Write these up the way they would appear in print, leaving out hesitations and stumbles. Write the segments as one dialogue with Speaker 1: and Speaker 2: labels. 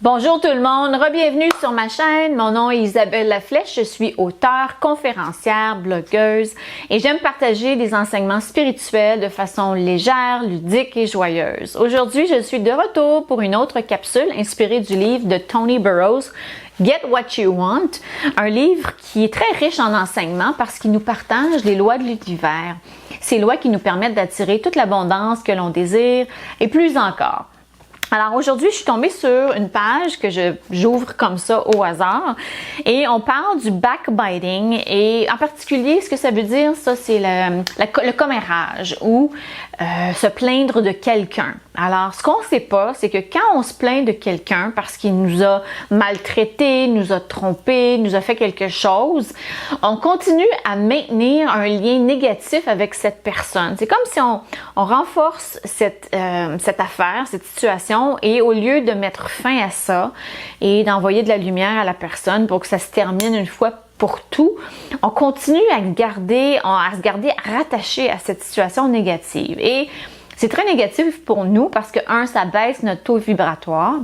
Speaker 1: Bonjour tout le monde, re-bienvenue sur ma chaîne. Mon nom est Isabelle Laflèche, je suis auteure, conférencière, blogueuse et j'aime partager des enseignements spirituels de façon légère, ludique et joyeuse. Aujourd'hui, je suis de retour pour une autre capsule inspirée du livre de Tony Burrows, Get What You Want, un livre qui est très riche en enseignements parce qu'il nous partage les lois de l'univers, ces lois qui nous permettent d'attirer toute l'abondance que l'on désire et plus encore. Alors aujourd'hui, je suis tombée sur une page que j'ouvre comme ça au hasard et on parle du backbiting et en particulier, ce que ça veut dire, ça c'est le commérage ou se plaindre de quelqu'un. Alors, ce qu'on ne sait pas, c'est que quand on se plaint de quelqu'un parce qu'il nous a maltraité, nous a trompé, nous a fait quelque chose, on continue à maintenir un lien négatif avec cette personne. C'est comme si on renforce cette affaire, cette situation, et au lieu de mettre fin à ça et d'envoyer de la lumière à la personne pour que ça se termine une fois pour tout, on continue à se garder rattaché à cette situation négative. Et c'est très négatif pour nous parce que, ça baisse notre taux vibratoire.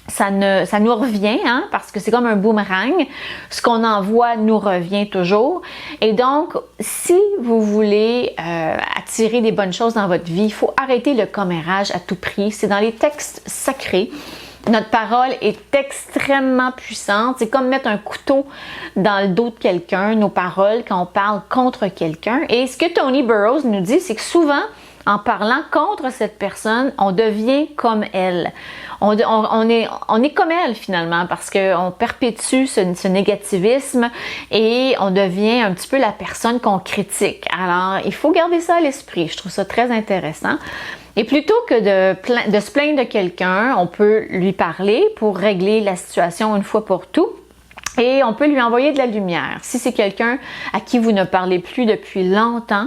Speaker 1: Ça nous revient, parce que c'est comme un boomerang. Ce qu'on envoie nous revient toujours. Et donc, si vous voulez attirer des bonnes choses dans votre vie, il faut arrêter le commérage à tout prix. C'est dans les textes sacrés. Notre parole est extrêmement puissante. C'est comme mettre un couteau dans le dos de quelqu'un, nos paroles, quand on parle contre quelqu'un. Et ce que Tony Burrows nous dit, c'est que souvent, en parlant contre cette personne, on devient comme elle. On est comme elle finalement parce qu'on perpétue ce négativisme et on devient un petit peu la personne qu'on critique. Alors, il faut garder ça à l'esprit. Je trouve ça très intéressant. Et plutôt que de se plaindre de quelqu'un, on peut lui parler pour régler la situation une fois pour tout. Et on peut lui envoyer de la lumière. Si c'est quelqu'un à qui vous ne parlez plus depuis longtemps,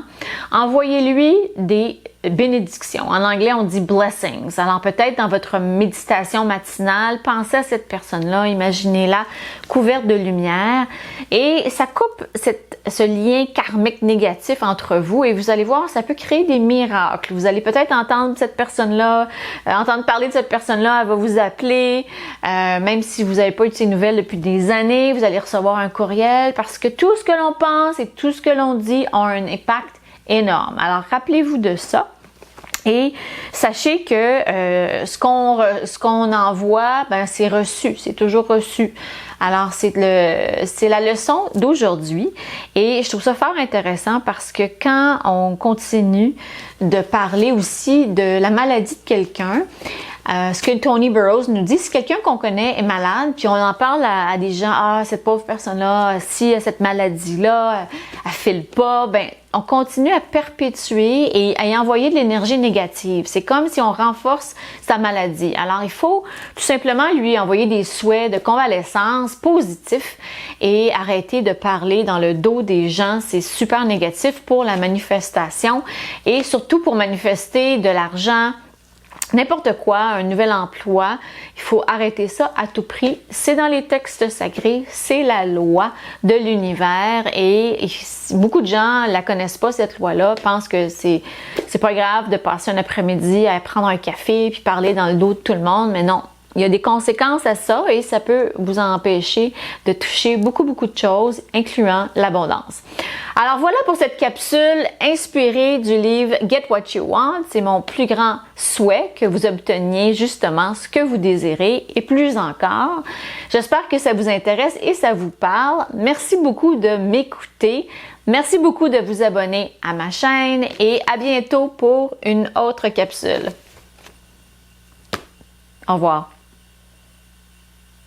Speaker 1: envoyez-lui des bénédictions. En anglais, on dit blessings. Alors peut-être dans votre méditation matinale, pensez à cette personne-là, imaginez-la couverte de lumière et ça coupe ce lien karmique négatif entre vous et vous allez voir, ça peut créer des miracles. Vous allez peut-être entendre cette personne-là, entendre parler de cette personne-là, elle va vous appeler, même si vous n'avez pas eu de ses nouvelles depuis des années, vous allez recevoir un courriel parce que tout ce que l'on pense et tout ce que l'on dit ont un impact énorme. Alors rappelez-vous de ça. Et sachez que ce qu'on envoie, c'est reçu, c'est toujours reçu. Alors c'est la leçon d'aujourd'hui et je trouve ça fort intéressant parce que quand on continue de parler aussi de la maladie de quelqu'un, ce que Tony Burrows nous dit, si quelqu'un qu'on connaît est malade, puis on en parle à des gens, cette pauvre personne-là, si cette maladie-là, elle file pas, on continue à perpétuer et à y envoyer de l'énergie négative. C'est comme si on renforce sa maladie. Alors, il faut tout simplement lui envoyer des souhaits de convalescence positifs et arrêter de parler dans le dos des gens. C'est super négatif pour la manifestation et surtout pour manifester de l'argent, n'importe quoi, un nouvel emploi, il faut arrêter ça à tout prix. C'est dans les textes sacrés, c'est la loi de l'univers et beaucoup de gens la connaissent pas cette loi-là, pensent que c'est pas grave de passer un après-midi à prendre un café puis parler dans le dos de tout le monde, mais non. Il y a des conséquences à ça et ça peut vous empêcher de toucher beaucoup de choses, incluant l'abondance. Alors voilà pour cette capsule inspirée du livre Get What You Want. C'est mon plus grand souhait que vous obteniez justement ce que vous désirez et plus encore. J'espère que ça vous intéresse et ça vous parle. Merci beaucoup de m'écouter. Merci beaucoup de vous abonner à ma chaîne et à bientôt pour une autre capsule. Au revoir.